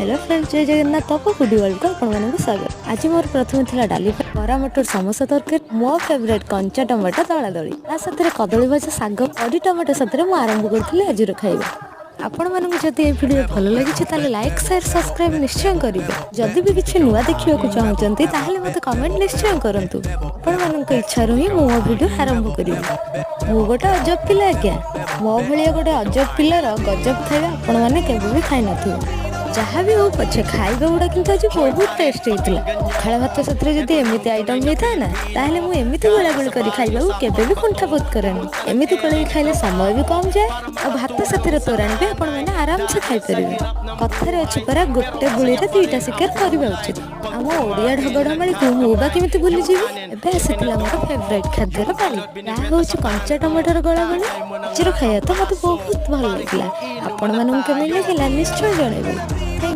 Hello friends, जय Jagannath top foodie world को आपको स्वागत। आज मोर प्रथम थी डाली बरा मटर समोसा तरकारी मो फेवरेट कंचा टमाटो दला दली साथ कदली भजा साग बड़ी टमाटो साथ आरंभ करी आज खाଇବା। आपण मानक जदि ये वीडियो भल लगी ताले लाइक शेयर सब्सक्राइब निश्चय करेंगे। जदि भी किसी नुआ देखा चाहते ताहले मते कमेंट निश्चय करंतु। आपण मानक इच्छा ही मो वीडियो आरंभ करी। मु गोटे अजब पिला आज्ञा, मो भाया गोटे अजब पिलार गजब खाଇବା आपण मैंने केवे भी खाई नथिबे। जहाँ भी हो पछे खाଇବା गुड़ा किंतु आज बहुत टेस्ट होता। पखाड़ भात साथ जब एमती आइटम होता है ना ताहले मु एमती गोलागोली कर खाइबा केबे भी कुंठाबोध करेनी। एमती गोलागोली खाइले समय भी कम जाए और भात साथ तोराणी भी आपण मैंने आराम से खाई परिबे। कथार अच्छी परा गोटे गुली दुईटा शिकार करवा उचित। आम ओडिया ढगड़माड़ी को मुबा केमिति भूली जीवी। एबे आसीतिला मोर फेवरेट खाद्यर पाली ता होछि कंचा टमाटर गोलागोली। चिर खाइया तो मते बहुत भल लागला। आपण मानन केमे लागला निश्चय जणाइबे।